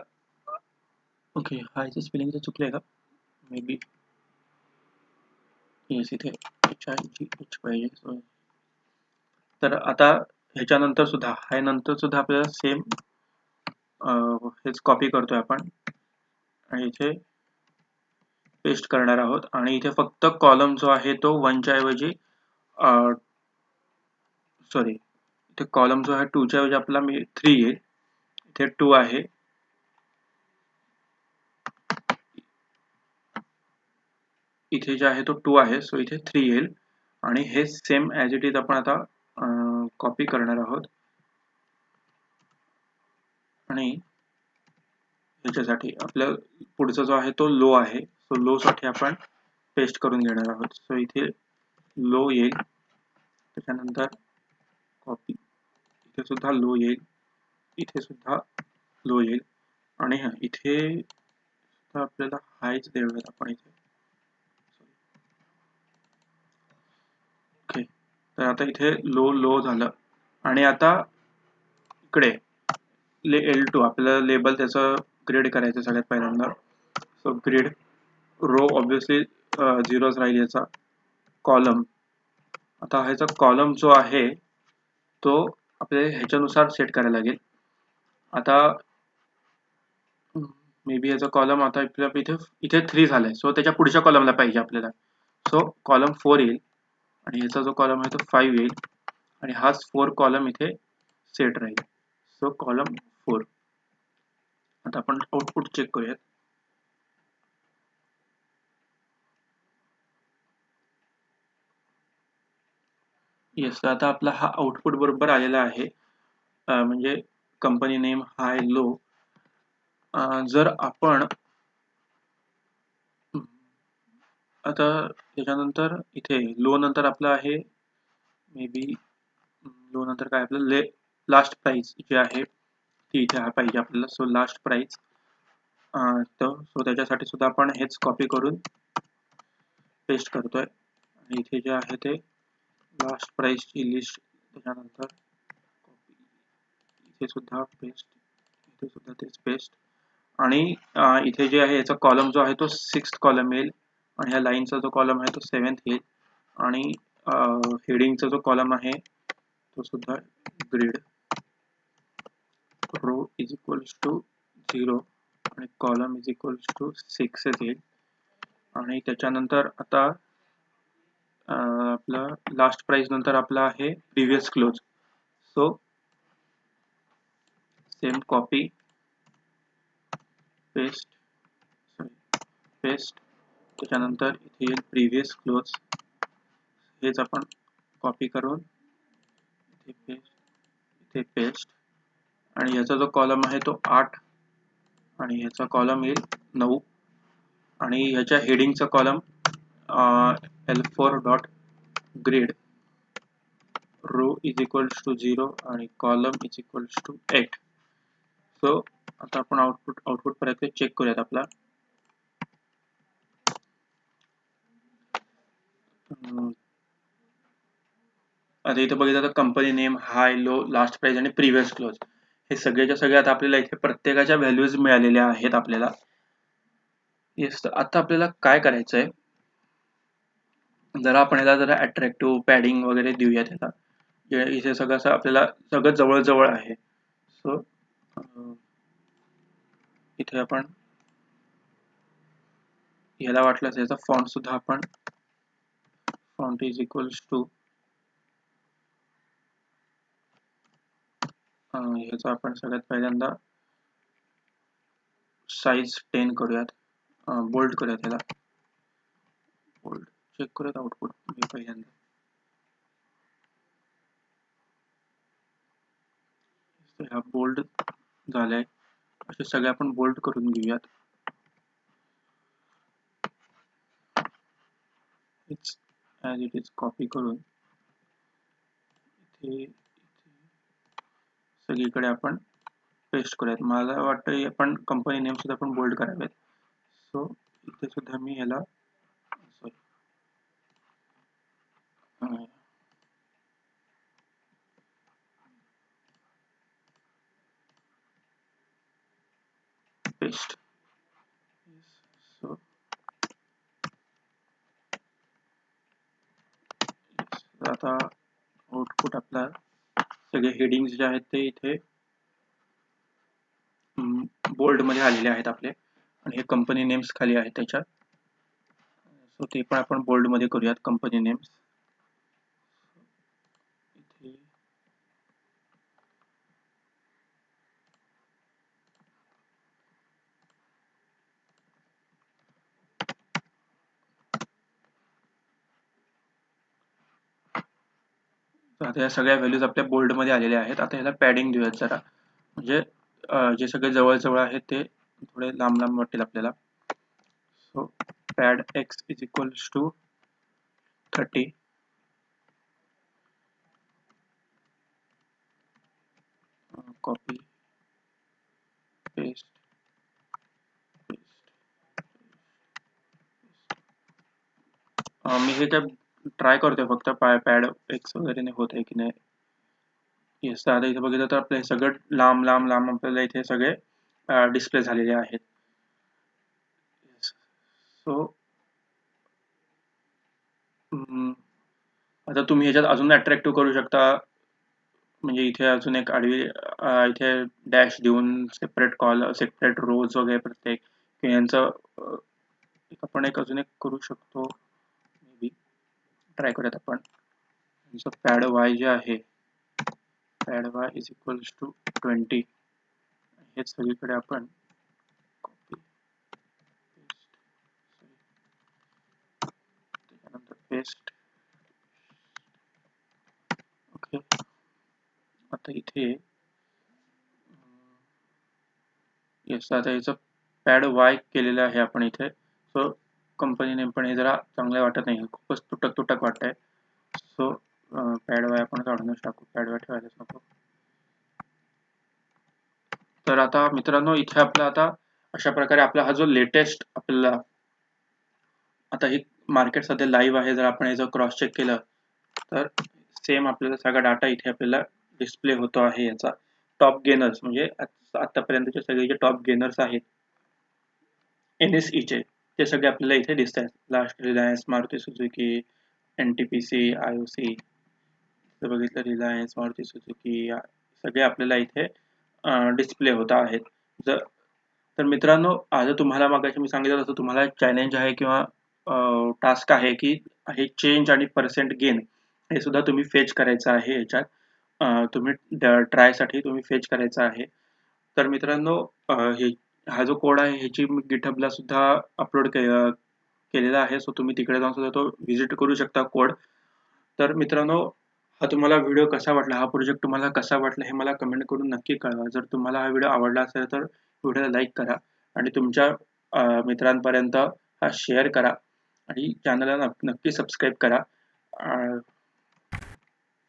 ओके, हायचं स्पेलिंग तर चुकलंय का, मे बी येस, इथे HIGH पाहिजे. तर आता ह्याच्यानंतर सुद्धा हाय नंतर सुद्धा आपल्याला सेम हेच कॉपी करतोय आपण आणि इथे पेस्ट करणार आहोत, आणि इथे फक्त कॉलम जो आहे तो 1 च्या ऐवजी सॉरी, इथे कॉलम जो आहे 2 च्या ऐवजी आपला 3 येईल. इथे 2 आहे, इथे जे आहे तो 2 आहे. सो इथे 3 येईल, आणि हे सेम ॲज इट इज आपण आता कॉपी करणार आहोत, आणि ह्याच्यासाठी आपल्या पुढचा जो आहे तो लो आहे. सो लो साठी आपण पेस्ट करून घेणार आहोत. सो इथे लो येईल, त्याच्यानंतर कॉपी, इथे सुद्धा लो येईल, इथे सुद्धा लो येईल, आणि इथे आपल्याला हायच देऊयात आपण इथे. ओके, तर आता इथे लो झालं, आणि आता इकडे L2 आपल्याला लेबल त्याचं ग्रिड करायचं सगळ्यात पहिल्यांदा. सो ग्रिड रो ऑब्विसली 0च राहील याचा. कॉलम, आता ह्याचा कॉलम जो आहे तो आपल्याला ह्याच्यानुसार सेट करायला लागेल. आता मे बी याचा कॉलम आता इथे 3 झालाय, सो त्याच्या पुढच्या कॉलमला पाहिजे आपल्याला. सो कॉलम 4 येईल, आणि ह्याचा जो कॉलम आहे तो 5 येईल, आणि हाच 4 कॉलम इथे सेट राहील. So column 4. आता आपण आउटपुट चेक करूयात. येस, तर आता आपला हा आउटपुट बरोबर आलेला आहे, म्हणजे कंपनी नेम हाय लो. जर आपण आता त्याच्यानंतर इथे लो नंतर आपलं आहे, मे बी लो नंतर काय आपलं लास्ट प्राइस जे आहे ती इथे हा पाहिजे आपल्याला. सो लास्ट प्राइस, सो त्याच्यासाठी सुद्धा आपण हेच कॉपी करून पेस्ट करतोय, आणि इथे जे आहे ते लास्ट प्राइसची लिस्ट, त्याच्यानंतर कॉपी, इथे सुद्धा पेस्ट, इथे सुद्धा तेच पेस्ट, आणि इथे जे आहे याचा कॉलम जो आहे तो 6th कॉलम येईल, आणि ह्या लाईनचा जो कॉलम आहे तो 7th येईल, आणि हेडिंगचा जो कॉलम आहे तो सुद्धा grid row is equals to 0 आणि कॉलम इज इक्वल्स टू 6 येईल, आणि त्याच्यानंतर आता आपला लास्ट प्राइस नंतर आपला आहे previous close. So same copy paste, त्याच्यानंतर इथे येईल प्रिव्हियस क्लोज, हेच आपण कॉपी करून इथे पेस्ट, आणि ह्याचा जो कॉलम आहे तो 8 आणि ह्याचा कॉलम येईल 9 आणि ह्याच्या हेडिंगचा column L4 dot grid row is equals to 0 आणि column is equals to 8. So आता आपण आउटपुट परत चेक करूयात आपला. आता इथे बघितलं तर company name, high, low, last price आणि प्रिव्हियस क्लोज हे सगळ्याच्या सगळे आता आपल्याला इथे प्रत्येकाच्या व्हॅल्यूज मिळालेल्या आहेत आपल्याला. येस, आता आपल्याला काय करायचं आहे, जरा आपण ह्याला जरा अट्रॅक्टिव्ह पॅडिंग वगैरे देऊया त्याला. इथे सगळं आपल्याला सगळं जवळ आहे. सो इथे आपण ह्याला वाटलं याचा फॉन्ट सुद्धा आपण फॉन्ट इज इक्वल्स टू ह्याचा आपण सगळ्यात पहिल्यांदा साइज 10 करूयात, बोल्ड करूयात त्याला. बोल्ड चेक करूयात आउटपुट पहिल्यांदा. हा बोल्ड झालाय, असे सगळे आपण बोल्ड करून घेऊयात. ॲज इट इज कॉपी करून इथे सगळीकडे आपण पेस्ट करूयात. मला वाटतं आपण कंपनी नेम सुद्धा आपण बोल्ड करावेत. सो इथे सुद्धा मी ह्याला पेस्ट. सो आता आउटपुट आपला सगळे हेडिंग्स जे आहेत ते इथे बोल्ड मध्ये आलेले आहेत आपले आणि हे कंपनी नेम्स खाली आहेत त्याच्यात. सो ते पण आपण बोल्ड मध्ये करूयात कंपनी नेम्स. आता या सगळ्या व्हॅल्यूज आपल्या बोल्ड मध्ये आलेल्या आहेत. आता ह्याला पॅडिंग देऊयात जरा, म्हणजे जे सगळे जवळ आहेत ते थोडे लांब वाटतील आपल्याला. So pad x is equals to 30. Copy paste मी हे काय ट्राय करतोय फक्त पॅड x वगैरे नाही होत आहे की नाही. येस, आता इथे बघितलं तर आपले सगळं लांब आपल्याला इथे सगळे डिस्प्ले झालेले आहेत. सो आता तुम्ही ह्याच्यात अजून अट्रॅक्टिव्ह करू शकता, म्हणजे इथे अजून एक आडवी इथे डॅश देऊन सेपरेट रोज वगैरे प्रत्येक यांचं आपण अजून एक करू शकतो. मे बी ट्राय करूयात आपण. पॅड वाय जे आहे, pad Y is equals to 20. हे सगळीकडे आपण कॉपी त्याच्यानंतर पेस्ट. ओके, आता इथे येस, आता याचं पॅड वाय केलेलं आहे आपण इथे. सो कंपनी नेम पण हे जरा चांगलं वाटत नाही, खूपच तुटक वाटत आहे. सो पॅड वाय आपण काढूनच टाकू, पॅड वाय ठेवायलाच नको. तर आता मित्रांनो इथे आपला आता अशा प्रकारे आपला हा जो लेटेस्ट आपल्याला आता ही मार्केट सध्या लाईव्ह आहे, जर आपण याचं क्रॉस चेक केलं तर सेम आपल्याला सगळा डाटा इथे आपल्याला डिस्प्ले होतो आहे. याचा टॉप गेनर्स म्हणजे आतापर्यंतचे सगळे जे टॉप गेनर्स आहेत NSE चे, ते सगळे आपल्याला इथे दिसत आहेत. Last Reliance, Maruti Suzuki, NTPC, IOC बघितलं, रिलायन्स, मारुती सुझुकी सगळे आपल्याला इथे डिस्प्ले होत आहेत. तर मित्रांनो, आज तुम्हाला मागाशी मी सांगितलं तसं तुम्हाला चॅलेंज आहे किंवा टास्क आहे की हे चेंज आणि पर्सेंट गेन हे सुद्धा तुम्ही फेच करायचं आहे. याच्यात तुम्ही ट्राय साठी तुम्ही फेच करायचं आहे. तर मित्रांनो, हा जो कोड आहे ह्याची मी गिटहबला सुद्धा अपलोड केलेला आहे. सो तुम्ही तिकडे जाऊन सुद्धा तो व्हिजिट करू शकता कोड. तर मित्रांनो, तुम्हाला व्हिडिओ कसा वाटला, हा प्रोजेक्ट तुम्हाला कसा वाटला हे मला कमेंट करून नक्की कळवा. जर तुम्हाला हा व्हिडिओ आवडला असेल तर व्हिडिओला लाईक करा आणि तुमच्या मित्रांपर्यंत हा शेअर करा आणि चॅनलला नक्की सबस्क्राईब करा.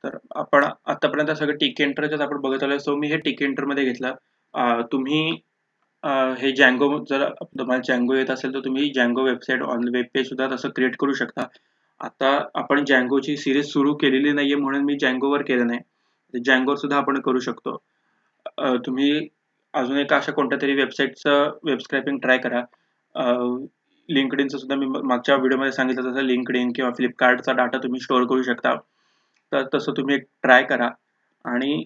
तर आपण आतापर्यंत सगळं टिकेंटरच आपण बघत आलोय. सो मी हे टिकेंटरमध्ये घेतलं. तुम्ही हे Django जर तुम्हाला Django येत असेल तर तुम्ही Django वेबसाईट वेब पेज सुद्धा तसं क्रिएट करू शकता. आता आपण Djangoची सीरीज सुरू केलेली नाहीये म्हणून मी Djangoवर केलं नाही. Djangoवर सुद्धा आपण करू शकतो. तुम्ही अजून एका अशा कोणत्यातरी वेबसाईटचं वेब स्क्रॅपिंग ट्राय करा. LinkedInचं सुद्धा मी मागच्या व्हिडिओमध्ये सांगितलं तसं LinkedIn किंवा Flipkartचा डाटा तुम्ही स्टोअर करू शकता. तर तसं तुम्ही एक ट्राय करा आणि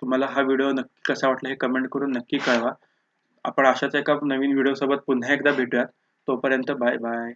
तुम्हाला हा व्हिडिओ नक्की कसा वाटला हे कमेंट करून नक्की कळवा. आपण अशाच एका नवीन व्हिडिओ सोबत पुन्हा एकदा भेटूयात. तोपर्यंत बाय बाय.